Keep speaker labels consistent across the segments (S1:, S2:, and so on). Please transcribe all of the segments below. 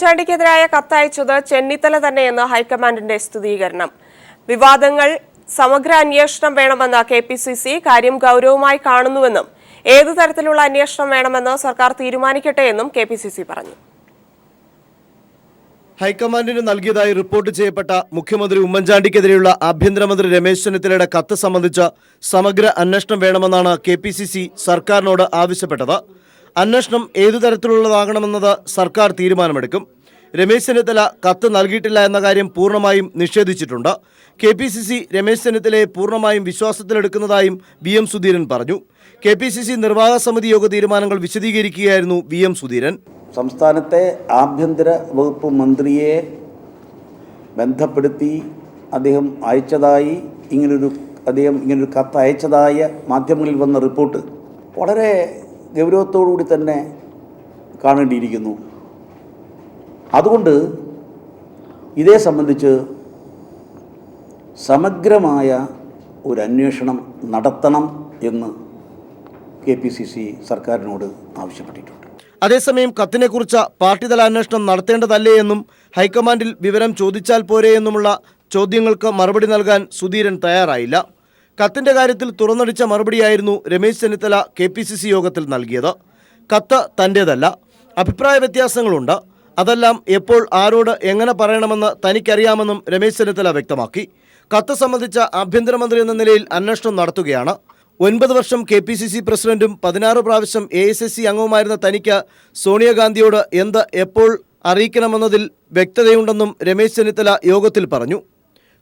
S1: ഉമ്മൻചാണ്ടിക്കെതിരായ കത്തയച്ചത് ചെന്നിത്തല തന്നെയെന്ന് ഹൈക്കമാൻഡിന്റെ സ്ഥിരീകരണം. വിവാദങ്ങൾ സമഗ്ര അന്വേഷണം വേണമെന്ന കെപിസിസി കാര്യം ഗൗരവമായി കാണുന്നുവെന്നും ഏതു തരത്തിലുള്ള അന്വേഷണം വേണമെന്ന് സർക്കാർ തീരുമാനിക്കട്ടെയെന്നും കെപിസിസി പറഞ്ഞു.
S2: ഹൈക്കമാൻഡിന് നൽകിയതായി റിപ്പോർട്ട് ചെയ്യപ്പെട്ട മുഖ്യമന്ത്രി ഉമ്മൻചാണ്ടിക്കെതിരെയുള്ള ആഭ്യന്തരമന്ത്രി രമേശ് ചെന്നിത്തലയുടെ കത്ത് സംബന്ധിച്ച് സമഗ്ര അന്വേഷണം വേണമെന്നാണ് കെപിസിസി സർക്കാരിനോട് ആവശ്യപ്പെട്ടത്. അന്വേഷണം ഏതു തരത്തിലുള്ളതാകണമെന്നത് സർക്കാർ തീരുമാനമെടുക്കും. രമേശ് ചെന്നിത്തല കത്ത് നൽകിയിട്ടില്ല എന്ന കാര്യം പൂർണ്ണമായും നിഷേധിച്ചിട്ടുണ്ട്. കെപിസിസി രമേശ് ചെന്നിത്തലയെ പൂർണ്ണമായും വിശ്വാസത്തിലെടുക്കുന്നതായും VM സുധീരൻ പറഞ്ഞു. കെപിസിസി നിർവാഹക സമിതി യോഗ തീരുമാനങ്ങൾ വിശദീകരിക്കുകയായിരുന്നു VM സുധീരൻ.
S3: സംസ്ഥാനത്തെ ആഭ്യന്തര വകുപ്പ് മന്ത്രിയെ ബന്ധപ്പെടുത്തി അദ്ദേഹം ഇങ്ങനൊരു കത്ത് അയച്ചതായ മാധ്യമങ്ങളിൽ വന്ന റിപ്പോർട്ട് വളരെ ഗൗരവത്തോടുകൂടി തന്നെ കാണേണ്ടിയിരിക്കുന്നു. അതുകൊണ്ട് ഇതേ സംബന്ധിച്ച് സമഗ്രമായ ഒരു അന്വേഷണം നടത്തണം എന്ന് കെപിസിസി സർക്കാരിനോട് ആവശ്യപ്പെട്ടിട്ടുണ്ട്.
S2: അതേസമയം കത്തിനെക്കുറിച്ച് പാർട്ടിതല അന്വേഷണം നടത്തേണ്ടതല്ലേ എന്നും ഹൈക്കമാൻഡിൽ വിവരം ചോദിച്ചാൽ പോരെ എന്നുമുള്ള ചോദ്യങ്ങൾക്ക് മറുപടി നൽകാൻ സുധീരൻ തയ്യാറായില്ല. കത്തിന്റെ കാര്യത്തിൽ തുറന്നടിച്ച മറുപടിയായിരുന്നു രമേശ് ചെന്നിത്തല കെപിസിസി യോഗത്തിൽ നൽകിയത്. കത്ത് തൻ്റേതല്ല, അഭിപ്രായ വ്യത്യാസങ്ങളുണ്ട്, അതെല്ലാം എപ്പോൾ ആരോട് എങ്ങനെ പറയണമെന്ന് തനിക്കറിയാമെന്നും രമേശ് ചെന്നിത്തല വ്യക്തമാക്കി. കത്ത് സംബന്ധിച്ച ആഭ്യന്തരമന്ത്രി എന്ന നിലയിൽ അന്വേഷണം നടത്തുകയാണ്. 9 വർഷം കെപിസിസി പ്രസിഡന്റും 16 പ്രാവശ്യം AICC അംഗവുമായിരുന്ന തനിക്ക് സോണിയാഗാന്ധിയോട് എന്ത് എപ്പോൾ അറിയിക്കണമെന്നതിൽ വ്യക്തതയുണ്ടെന്നും രമേശ് ചെന്നിത്തല യോഗത്തിൽ പറഞ്ഞു.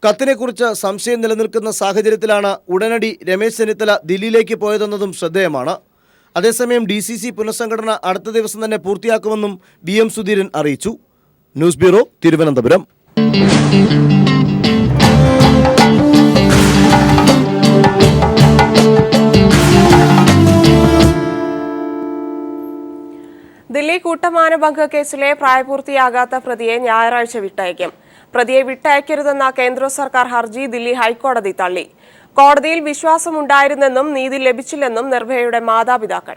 S2: കത്തിനെക്കുറിച്ച് സംശയം നിലനിൽക്കുന്ന സാഹചര്യത്തിലാണ് ഉടനടി രമേശ് ചെന്നിത്തല ദില്ലിയിലേക്ക് പോയതെന്നതും ശ്രദ്ധേയമാണ്. അതേസമയം DCC പുനഃസംഘടന അടുത്ത ദിവസം തന്നെ പൂർത്തിയാക്കുമെന്നും VM സുധീരൻ അറിയിച്ചു. News bureau, Thiruvananthapuram.
S1: ദില്ലി കൂട്ടമാനഭംഗ കേസിലെ പ്രായപൂർത്തിയാകാത്ത പ്രതിയെ ഞായറാഴ്ച വിട്ടയക്കും. പ്രതിയെ വിട്ടയക്കരുതെന്ന കേന്ദ്ര സർക്കാർ ഹർജി ദില്ലി ഹൈക്കോടതി തള്ളി. കോടതിയിൽ വിശ്വാസമുണ്ടായിരുന്നെന്നും നീതി ലഭിച്ചില്ലെന്നും നിർഭയയുടെ മാതാപിതാക്കൾ.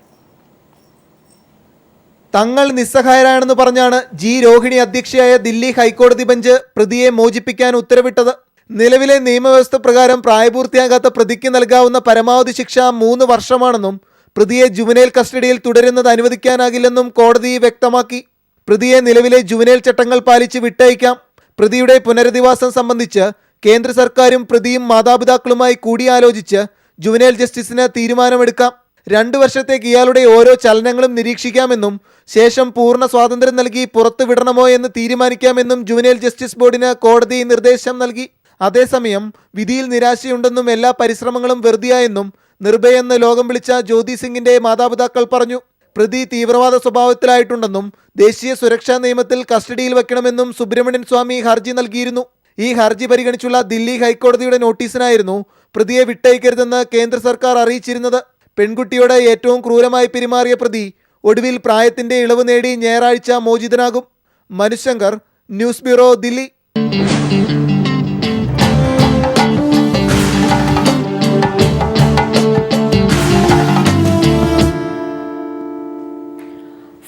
S4: തങ്ങൾ നിസ്സഹായരാണെന്ന് പറഞ്ഞാണ് രോഹിണി അധ്യക്ഷയായ ദില്ലി ഹൈക്കോടതി ബെഞ്ച് പ്രതിയെ മോചിപ്പിക്കാൻ ഉത്തരവിട്ടത്. നിലവിലെ നിയമവ്യവസ്ഥ പ്രകാരം പ്രായപൂർത്തിയാകാത്ത പ്രതിക്ക് നൽകാവുന്ന പരമാവധി ശിക്ഷ 3 വർഷമാണെന്നും പ്രതിയെ ജുവനൈൽ കസ്റ്റഡിയിൽ തുടരുന്നത് അനുവദിക്കാനാകില്ലെന്നും കോടതി വ്യക്തമാക്കി. പ്രതിയെ നിലവിലെ ജുവനൈൽ ചട്ടങ്ങൾ പാലിച്ച് വിട്ടയക്കാം. പ്രതിയുടെ പുനരധിവാസം സംബന്ധിച്ച് കേന്ദ്ര സർക്കാരും പ്രതിയും മാതാപിതാക്കളുമായി കൂടിയാലോചിച്ച് ജുവനൈൽ ജസ്റ്റിസിന് തീരുമാനമെടുക്കാം. 2 വർഷത്തേക്ക് ഇയാളുടെ ഓരോ ചലനങ്ങളും നിരീക്ഷിക്കാമെന്നും ശേഷം പൂർണ്ണ സ്വാതന്ത്ര്യം നൽകി പുറത്തുവിടണമോ എന്ന് തീരുമാനിക്കാമെന്നും ജുവനൈൽ ജസ്റ്റിസ് ബോർഡിന് കോടതി നിർദ്ദേശം നൽകി. അതേസമയം വിധിയിൽ നിരാശയുണ്ടെന്നും എല്ലാ പരിശ്രമങ്ങളും വെറുതെയായെന്നും നിർഭയെന്ന് ലോകം വിളിച്ച ജ്യോതി സിംഗിന്റെ മാതാപിതാക്കൾ പറഞ്ഞു. പ്രതി തീവ്രവാദ സ്വഭാവത്തിലായിട്ടുണ്ടെന്നും ദേശീയ സുരക്ഷാ നിയമത്തിൽ കസ്റ്റഡിയിൽ വെക്കണമെന്നും സുബ്രഹ്മണ്യൻ സ്വാമി ഹർജി നൽകിയിരുന്നു. ഈ ഹർജി പരിഗണിച്ചുള്ള ദില്ലി ഹൈക്കോടതിയുടെ നോട്ടീസിനായിരുന്നു പ്രതിയെ വിട്ടയക്കരുതെന്ന് കേന്ദ്ര സർക്കാർ അറിയിച്ചിരുന്നത്. പെൺകുട്ടിയോട് ഏറ്റവും ക്രൂരമായി പെരുമാറിയ പ്രതി ഒടുവിൽ പ്രായത്തിന്റെ ഇളവ് നേടി ഞായറാഴ്ച മോചിതനാകും. Manushankar, news bureau, Delhi.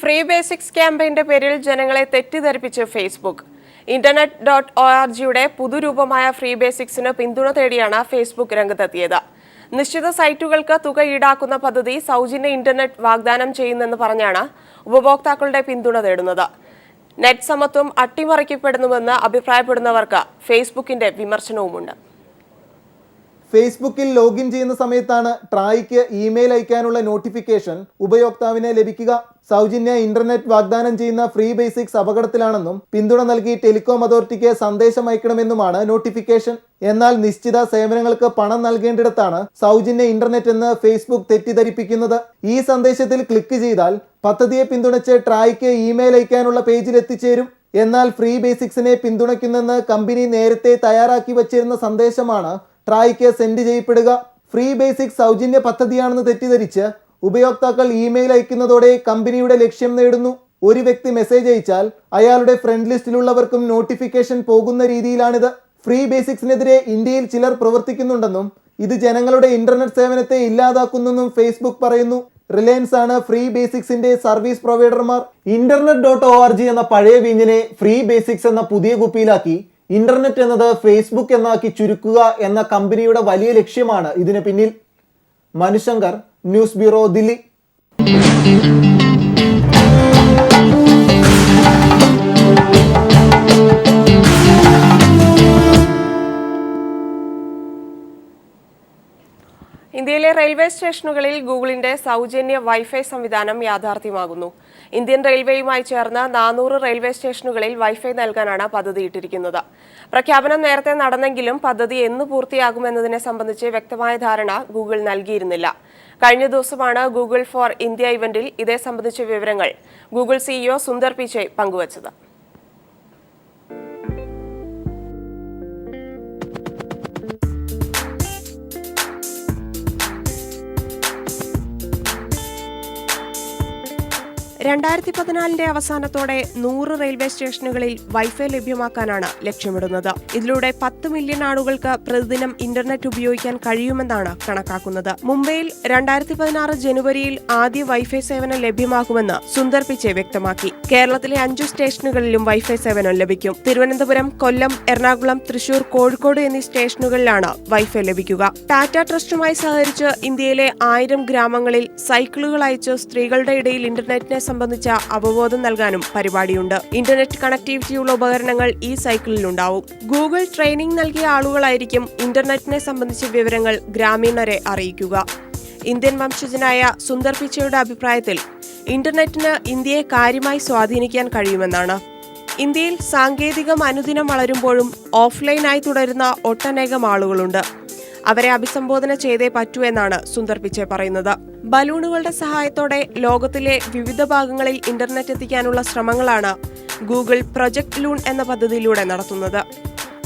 S1: Free basics ക്യാമ്പയിന്റെ പേരിൽ ജനങ്ങളെ തെറ്റിദ്ധരിപ്പിച്ച് ഫേസ്ബുക്ക്. internet.orgയുടെ പുതുരൂപമായ ഫ്രീ ബേസിക്സിന് പിന്തുണ തേടിയാണ് ഫേസ്ബുക്ക് രംഗത്തെത്തിയത്. നിശ്ചിത സൈറ്റുകൾക്ക് തുക ഈടാക്കുന്ന പദ്ധതി സൗജന്യ ഇന്റർനെറ്റ് വാഗ്ദാനം ചെയ്യുന്നെന്ന് പറഞ്ഞാണ് ഉപഭോക്താക്കളുടെ പിന്തുണ തേടുന്നത്. നെറ്റ് സമത്വം അട്ടിമറിക്കപ്പെടുന്നുവെന്ന് അഭിപ്രായപ്പെടുന്നവർക്ക് ഫേസ്ബുക്കിന്റെ വിമർശനവുമുണ്ട്.
S4: ഫേസ്ബുക്കിൽ ലോഗിൻ ചെയ്യുന്ന സമയത്താണ് ട്രായ്ക്ക് ഇമെയിൽ അയക്കാനുള്ള നോട്ടിഫിക്കേഷൻ ഉപയോക്താവിന് ലഭിക്കുക. സൗജന്യ ഇന്റർനെറ്റ് വാഗ്ദാനം ചെയ്യുന്ന ഫ്രീ ബേസിക്സ് അപകടത്തിലാണെന്നും പിന്തുണ നൽകി ടെലികോം അതോറിറ്റിക്ക് സന്ദേശം അയക്കണമെന്നുമാണ് നോട്ടിഫിക്കേഷൻ. എന്നാൽ നിശ്ചിത സേവനങ്ങൾക്ക് പണം നൽകേണ്ടിടത്താണ് സൗജന്യ ഇന്റർനെറ്റ് എന്ന് ഫേസ്ബുക്ക് തെറ്റിദ്ധരിപ്പിക്കുന്നത്. ഈ സന്ദേശത്തിൽ ക്ലിക്ക് ചെയ്താൽ പദ്ധതിയെ പിന്തുണച്ച് ട്രായ്ക്ക് ഇമെയിൽ അയക്കാനുള്ള പേജിൽ എത്തിച്ചേരും. എന്നാൽ ഫ്രീ ബേസിക്സിനെ പിന്തുണയ്ക്കുന്നെന്ന് കമ്പനി നേരത്തെ തയ്യാറാക്കി വച്ചിരുന്ന സന്ദേശമാണ് ട്രായ്ക്ക് സെൻഡ് ചെയ്യപ്പെടുക. ഫ്രീ ബേസിക്സ് സൗജന്യ പദ്ധതിയാണെന്ന് തെറ്റിദ്ധരിച്ച് ഉപയോക്താക്കൾ ഇമെയിൽ അയക്കുന്നതോടെ കമ്പനിയുടെ ലക്ഷ്യം നേടുന്നു. ഒരു വ്യക്തി മെസ്സേജ് അയച്ചാൽ അയാളുടെ ഫ്രണ്ട് ലിസ്റ്റിലുള്ളവർക്കും നോട്ടിഫിക്കേഷൻ പോകുന്ന രീതിയിലാണിത്. ഫ്രീ ബേസിക്സിനെതിരെ ഇന്ത്യയിൽ ചിലർ പ്രവർത്തിക്കുന്നുണ്ടെന്നും ഇത് ജനങ്ങളുടെ ഇന്റർനെറ്റ് സേവനത്തെ ഇല്ലാതാക്കുന്നെന്നും ഫേസ്ബുക്ക് പറയുന്നു. റിലയൻസ് ആണ് ഫ്രീ ബേസിക്സിന്റെ സർവീസ് പ്രൊവൈഡർമാർ. internet.org എന്ന പഴയ വീഞ്ഞിനെ ഫ്രീ ബേസിക്സ് എന്ന പുതിയ കുപ്പിയിലാക്കി ഇന്റർനെറ്റ് എന്നത് ഫേസ്ബുക്ക് എന്നാക്കി ചുരുക്കുക എന്ന കമ്പനിയുടെ വലിയ ലക്ഷ്യമാണ് ഇതിന് പിന്നിൽ. Manushankar, news bureau, Delhi.
S1: ഇന്ത്യയിലെ റെയിൽവേ സ്റ്റേഷനുകളിൽ ഗൂഗിളിന്റെ സൗജന്യ വൈഫൈ സംവിധാനം യാഥാർത്ഥ്യമാകുന്നു. ഇന്ത്യൻ റെയിൽവേയുമായി ചേർന്ന് 400 റെയിൽവേ സ്റ്റേഷനുകളിൽ വൈഫൈ നൽകാനാണ് പദ്ധതിയിട്ടിരിക്കുന്നത്. പ്രഖ്യാപനം നേരത്തെ നടന്നെങ്കിലും പദ്ധതി എന്ന് പൂർത്തിയാകുമെന്നതിനെ സംബന്ധിച്ച് വ്യക്തമായ ധാരണ ഗൂഗിൾ നൽകിയിരുന്നില്ല. കഴിഞ്ഞ ദിവസമാണ് ഗൂഗിൾ ഫോർ ഇന്ത്യ ഇവന്റിൽ ഇതേ സംബന്ധിച്ച വിവരങ്ങൾ ഗൂഗിൾ സിഇഒ സുന്ദർ പിച്ചൈ പങ്കുവച്ചത്. ന്റെ അവസാനത്തോടെ 100 റെയിൽവേ സ്റ്റേഷനുകളിൽ വൈഫൈ ലഭ്യമാക്കാനാണ് ലക്ഷ്യമിടുന്നത്. ഇതിലൂടെ 10 മില്യൺ ആളുകൾക്ക് പ്രതിദിനം ഇന്റർനെറ്റ് ഉപയോഗിക്കാൻ കഴിയുമെന്നാണ് കണക്കാക്കുന്നത്. മുംബൈയിൽ 2016 ജനുവരിയിൽ ആദ്യ വൈഫൈ സേവനം ലഭ്യമാക്കുമെന്ന് സുന്ദർ പിച്ചൈ വ്യക്തമാക്കി. കേരളത്തിലെ 5 സ്റ്റേഷനുകളിലും വൈഫൈ സേവനം ലഭിക്കും. തിരുവനന്തപുരം, കൊല്ലം, എറണാകുളം, തൃശൂർ, കോഴിക്കോട് എന്നീ സ്റ്റേഷനുകളിലാണ് വൈഫൈ ലഭിക്കുക. ടാറ്റ ട്രസ്റ്റുമായി സഹകരിച്ച് ഇന്ത്യയിലെ 1000 ഗ്രാമങ്ങളിൽ സൈക്കിളുകൾ അയച്ച് സ്ത്രീകളുടെ ഇടയിൽ ഇന്റർനെറ്റിനെ സംബന്ധിച്ച അവബോധം നൽകാനും പരിപാടിയുണ്ട്. ഇന്റർനെറ്റ് കണക്ടിവിറ്റിയുള്ള ഉപകരണങ്ങൾ ഈ സൈക്കിളിലുണ്ടാവും. ഗൂഗിൾ ട്രെയിനിംഗ് നൽകിയ ആളുകളായിരിക്കും ഇന്റർനെറ്റിനെ സംബന്ധിച്ച വിവരങ്ങൾ ഗ്രാമീണരെ അറിയിക്കുക. ഇന്ത്യൻ വംശജനായ സുന്ദർ പിച്ചൈയുടെ അഭിപ്രായത്തിൽ ഇന്റർനെറ്റിന് ഇന്ത്യയെ കാര്യമായി സ്വാധീനിക്കാൻ കഴിയുമെന്നാണ്. ഇന്ത്യയിൽ സാങ്കേതികം അനുദിനം വളരുമ്പോഴും ഓഫ്ലൈനായി തുടരുന്ന ഒട്ടനേകം ആളുകളുണ്ട്. അവരെ അഭിസംബോധന ചെയ്തേ പറ്റൂ എന്നാണ് സുന്ദർ പിച്ചൈ പറയുന്നത്. ബലൂണുകളുടെ സഹായത്തോടെ ലോകത്തിലെ വിവിധ ഭാഗങ്ങളിൽ ഇന്റർനെറ്റ് എത്തിക്കാനുള്ള ശ്രമങ്ങളാണ് ഗൂഗിൾ പ്രൊജക്ട് ലൂൺ എന്ന പദ്ധതിയിലൂടെ നടത്തുന്നത്.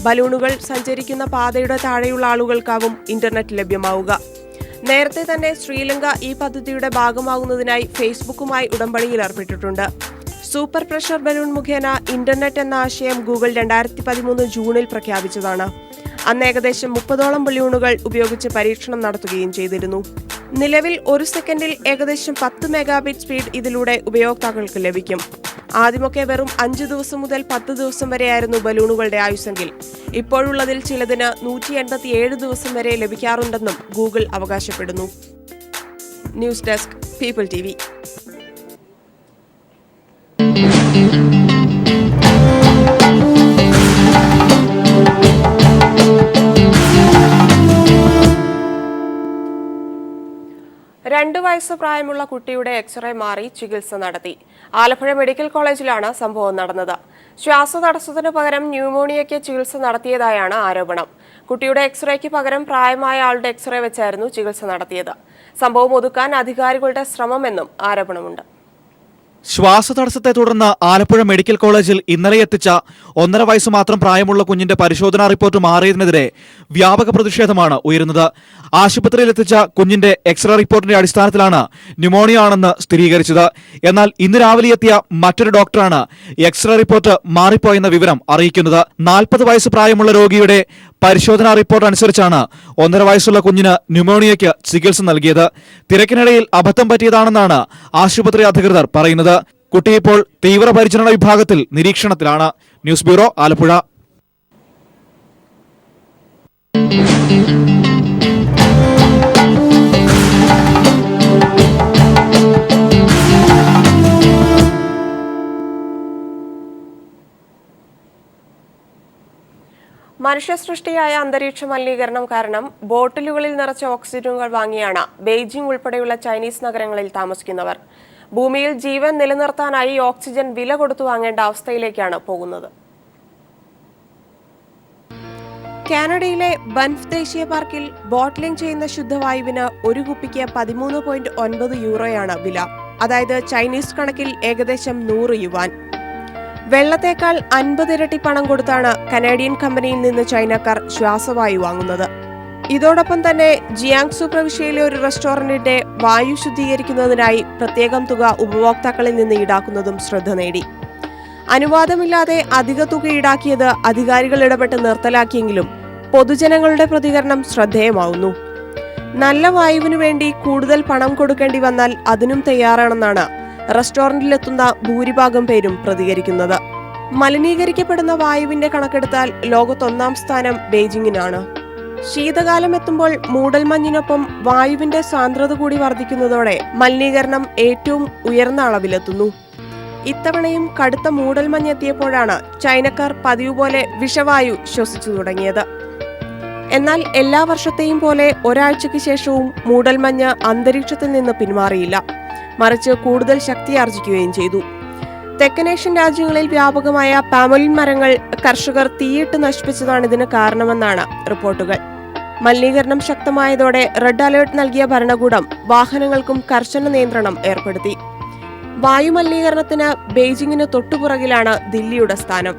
S1: ബലൂണുകൾ സഞ്ചരിക്കുന്ന പാതയുടെ താഴെയുള്ള ആളുകൾക്കാവും ഇന്റർനെറ്റ് ലഭ്യമാവുക. നേരത്തെ തന്നെ ശ്രീലങ്ക ഈ പദ്ധതിയുടെ ഭാഗമാകുന്നതിനായി ഫേസ്ബുക്കുമായി ഉടമ്പടിയിൽ ഏർപ്പെട്ടിട്ടുണ്ട്. സൂപ്പർ പ്രഷർ ബലൂൺ മുഖേന ഇന്റർനെറ്റ് എന്ന ആശയം ഗൂഗിൾ 2013 ജൂണിൽ പ്രഖ്യാപിച്ചതാണ്. അന്ന് ഏകദേശം 30ഓളം ബലൂണുകൾ ഉപയോഗിച്ച് പരീക്ഷണം നടത്തുകയും ചെയ്തിരുന്നു. നിലവിൽ 1 സെക്കൻഡിൽ ഏകദേശം 10 മെഗാബിറ്റ് സ്പീഡ് ഇതിലൂടെ ഉപയോക്താക്കൾക്ക് ലഭിക്കും. ആദ്യമൊക്കെ വെറും 5 ദിവസം മുതൽ 10 ദിവസം വരെയായിരുന്നു ബലൂണുകളുടെ ആയുസ്സെങ്കിൽ ഇപ്പോഴുള്ളതിൽ ചിലതിന് 187 ദിവസം വരെ ലഭിക്കാറുണ്ടെന്നും ഗൂഗിൾ അവകാശപ്പെടുന്നു. News desk, people TV. രണ്ടു വയസ്സ് പ്രായമുള്ള കുട്ടിയുടെ എക്സ്റേ മാറി ചികിത്സ നടത്തി. ആലപ്പുഴ മെഡിക്കൽ കോളേജിലാണ് സംഭവം നടന്നത്. ശ്വാസതടസ്സത്തിന് പകരം ന്യൂമോണിയയ്ക്ക് ചികിത്സ നടത്തിയതായാണ് ആരോപണം. കുട്ടിയുടെ എക്സ്റേക്ക് പകരം പ്രായമായ ആളുടെ എക്സ്റേ വെച്ചായിരുന്നു ചികിത്സ നടത്തിയത്. സംഭവം ഒതുക്കാൻ അധികാരികളുടെ ശ്രമമെന്നും ആരോപണമുണ്ട്.
S5: ശ്വാസതടസ്സത്തെ തുടർന്ന് ആലപ്പുഴ മെഡിക്കൽ കോളേജിൽ ഇന്നലെ എത്തിച്ച 1.5 വയസ്സ് മാത്രം പ്രായമുള്ള കുഞ്ഞിന്റെ പരിശോധനാ റിപ്പോർട്ട് മാറിയതിനെതിരെ വ്യാപക പ്രതിഷേധമാണ് ഉയരുന്നത്. ആശുപത്രിയിൽ എത്തിച്ച കുഞ്ഞിന്റെ എക്സ്റേ റിപ്പോർട്ടിന്റെ അടിസ്ഥാനത്തിലാണ് ന്യൂമോണിയ ആണെന്ന് സ്ഥിരീകരിച്ചത്. എന്നാൽ ഇന്ന് രാവിലെ എത്തിയ മറ്റൊരു ഡോക്ടറാണ് എക്സ്റേ റിപ്പോർട്ട് മാറിപ്പോയെന്ന വിവരം അറിയിക്കുന്നത്. 40 വയസ്സ് പ്രായമുള്ള രോഗിയുടെ പരിശോധനാ റിപ്പോർട്ട് അനുസരിച്ചാണ് 1.5 വയസ്സുള്ള കുഞ്ഞിന് ന്യൂമോണിയയ്ക്ക് ചികിത്സ നൽകിയത്. തിരക്കിനിടയിൽ അബദ്ധം പറ്റിയതാണെന്നാണ് ആശുപത്രി അധികൃതർ പറയുന്നത്. കുട്ടി ഇപ്പോൾ തീവ്രപരിചരണ വിഭാഗത്തിൽ നിരീക്ഷണത്തിലാണ്. News bureau, Alappuzha.
S1: മനുഷ്യസൃഷ്ടിയായ അന്തരീക്ഷ മലിനീകരണം കാരണം ബോട്ടിലുകളിൽ നിറച്ച ഓക്സിജനുകൾ വാങ്ങിയാണ് ബെയ്ജിംഗ് ഉൾപ്പെടെയുള്ള ചൈനീസ് നഗരങ്ങളിൽ താമസിക്കുന്നവർ. ഭൂമിയിൽ ജീവൻ നിലനിർത്താനായി ഓക്സിജൻ വില കൊടുത്തു വാങ്ങേണ്ട അവസ്ഥയിലേക്കാണ് പോകുന്നത്. കാനഡയിലെ ബൻഫ് ദേശീയ പാർക്കിൽ ബോട്ട്ലിംഗ് ചെയ്യുന്ന ശുദ്ധവായുവിന് ഒരു കുപ്പിക്ക് 13.9 യൂറോയാണ് വില. അതായത് ചൈനീസ് കണക്കിൽ ഏകദേശം 100 യുവാൻ. വെള്ളത്തേക്കാൾ 50 ഇരട്ടി പണം കൊടുത്താണ് കനേഡിയൻ കമ്പനിയിൽ നിന്ന് ചൈനക്കാർ ശ്വാസവായു വാങ്ങുന്നത്. ഇതോടൊപ്പം തന്നെ ജിയാങ്സു പ്രവിശ്യയിലെ ഒരു റെസ്റ്റോറന്റിന്റെ വായു ശുദ്ധീകരിക്കുന്നതിനായി പ്രത്യേകം തുക ഉപഭോക്താക്കളിൽ നിന്ന് ഈടാക്കുന്നതും ശ്രദ്ധ നേടി. അനുവാദമില്ലാതെ അധിക തുക ഈടാക്കിയത് അധികാരികൾ ഇടപെട്ട് നിർത്തലാക്കിയെങ്കിലും പൊതുജനങ്ങളുടെ പ്രതികരണം ശ്രദ്ധേയമാവുന്നു. നല്ല വായുവിനു വേണ്ടി കൂടുതൽ പണം കൊടുക്കേണ്ടി വന്നാൽ അതിനും തയ്യാറാണെന്നാണ് റെസ്റ്റോറന്റിലെത്തുന്ന ഭൂരിഭാഗം പേരും പ്രതികരിക്കുന്നത്. മലിനീകരിക്കപ്പെടുന്ന വായുവിന്റെ കണക്കെടുത്താൽ ലോകത്തൊന്നാം സ്ഥാനം ബെയ്ജിങ്ങിനാണ്. ശീതകാലം എത്തുമ്പോൾ മൂടൽമഞ്ഞിനൊപ്പം വായുവിന്റെ സാന്ദ്രത കൂടി വർദ്ധിക്കുന്നതോടെ മലിനീകരണം ഏറ്റവും ഉയർന്ന അളവിലെത്തുന്നു. ഇത്തവണയും കടുത്ത മൂടൽമഞ്ഞെത്തിയപ്പോഴാണ് ചൈനക്കാർ പതിവ് പോലെ വിഷവായു ശ്വസിച്ചു തുടങ്ങിയത്. എന്നാൽ എല്ലാ വർഷത്തെയും പോലെ ഒരാഴ്ചയ്ക്ക് ശേഷവും മൂടൽമഞ്ഞ് അന്തരീക്ഷത്തിൽ നിന്ന് പിന്മാറിയില്ല, മറിച്ച് കൂടുതൽ ശക്തിയാർജിക്കുകയും ചെയ്തു. തെക്കനേഷ്യൻ രാജ്യങ്ങളിൽ വ്യാപകമായ പാമലിൻ മരങ്ങൾ കർഷകർ തീയിട്ട് നശിപ്പിച്ചതാണ് ഇതിന് കാരണമെന്നാണ് റിപ്പോർട്ടുകൾ. മലിനീകരണം ശക്തമായതോടെ റെഡ് അലേർട്ട് നൽകിയ ഭരണകൂടം വാഹനങ്ങൾക്കും കർശന നിയന്ത്രണം ഏർപ്പെടുത്തി. വായുമലിനീകരണത്തിന് ബെയ്ജിങ്ങിന് തൊട്ടുപുറകിലാണ് ദില്ലിയുടെ സ്ഥാനം.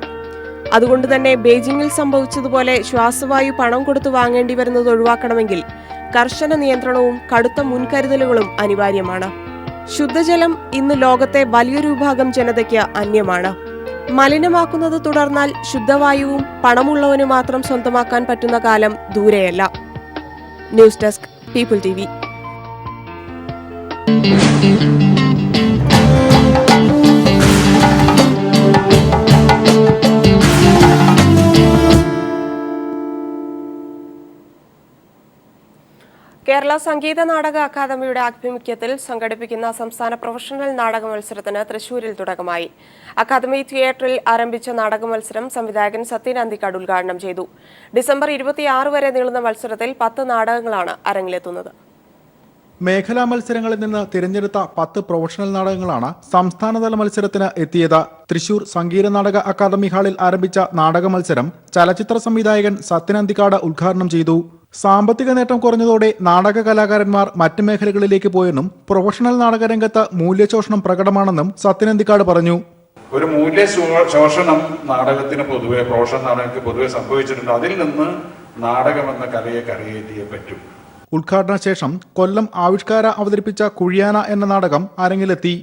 S1: അതുകൊണ്ടുതന്നെ ബെയ്ജിങ്ങിൽ സംഭവിച്ചതുപോലെ ശ്വാസവായു പണം കൊടുത്തു വാങ്ങേണ്ടി വരുന്നത് ഒഴിവാക്കണമെങ്കിൽ കർശന നിയന്ത്രണവും കടുത്ത മുൻകരുതലുകളും അനിവാര്യമാണ്. ശുദ്ധജലം ഇന്ന് ലോകത്തെ വലിയൊരു വിഭാഗം ജനതയ്ക്ക് അന്യമാണ്. മലിനമാക്കുന്നത് തുടർന്നാൽ ശുദ്ധവായുവും പണമുള്ളവന് മാത്രം സ്വന്തമാക്കാൻ പറ്റുന്ന കാലം ദൂരെയല്ല. News desk, people TV. Kerala സംഗീത നാടക അക്കാദമിയുടെ ആഭിമുഖ്യത്തിൽ സംഘടിപ്പിക്കുന്ന സംസ്ഥാന പ്രൊഫഷണൽ നാടക മത്സരത്തിന് തൃശൂരിൽ തുടക്കമായി. അക്കാദമി തിയേറ്ററിൽ ആരംഭിച്ച നാടക മത്സരം സംവിധായകൻ സത്യൻ അന്തിക്കാട് ഉദ്ഘാടനം ചെയ്തു. ഡിസംബർ 26 വരെ നീളുന്ന മത്സരത്തിൽ 10 നാടകങ്ങളാണ് അരങ്ങിലെത്തുന്നത്.
S6: മേഖലാ മത്സരങ്ങളിൽ നിന്ന് തിരഞ്ഞെടുത്ത 10 പ്രൊഫഷണൽ നാടകങ്ങളാണ് സംസ്ഥാനതല മത്സരത്തിന് എത്തിയത്. തൃശൂർ സംഗീത നാടക അക്കാദമി ഹാളിൽ ആരംഭിച്ച നാടക മത്സരം ചലച്ചിത്ര സംവിധായകൻ സത്യൻ അന്തിക്കാട് ഉദ്ഘാടനം ചെയ്തു. സാമ്പത്തിക നേട്ടം കുറഞ്ഞതോടെ നാടക കലാകാരന്മാർ മറ്റ് മേഖലകളിലേക്ക് പോയെന്നും പ്രൊഫഷണൽ നാടകരംഗത്ത് മൂല്യശോഷണം പ്രകടമാണെന്നും സത്യൻ അന്തിക്കാട് പറഞ്ഞു.
S7: ഒരു മൂല്യശോഷണം നാടകത്തിന് പൊതുവെ, പ്രൊഫഷണൽ നാടകത്തിന് പൊതുവെ സംഭവിച്ചിട്ടുണ്ട്. അതിൽ നിന്ന് നാടകം എന്ന കലയെ കരകയറ്റിയേ പറ്റും.
S6: ഉദ്ഘാടന ശേഷം കൊല്ലം ആവിഷ്കാര അവതരിപ്പിച്ച കുഴിയാന എന്ന നാടകം അരങ്ങിലെത്തി.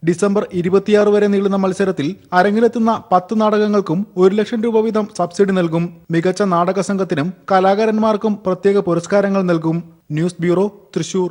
S6: ഡിസംബർ 26 വരെ നീളുന്ന മത്സരത്തിൽ അരങ്ങിലെത്തുന്ന 10 നാടകങ്ങൾക്കും 1 ലക്ഷം രൂപ വീതം സബ്സിഡി നൽകും. മികച്ച നാടക സംഘത്തിനും കലാകാരന്മാർക്കും പ്രത്യേക പുരസ്കാരങ്ങൾ നൽകും. News bureau, Thrissur.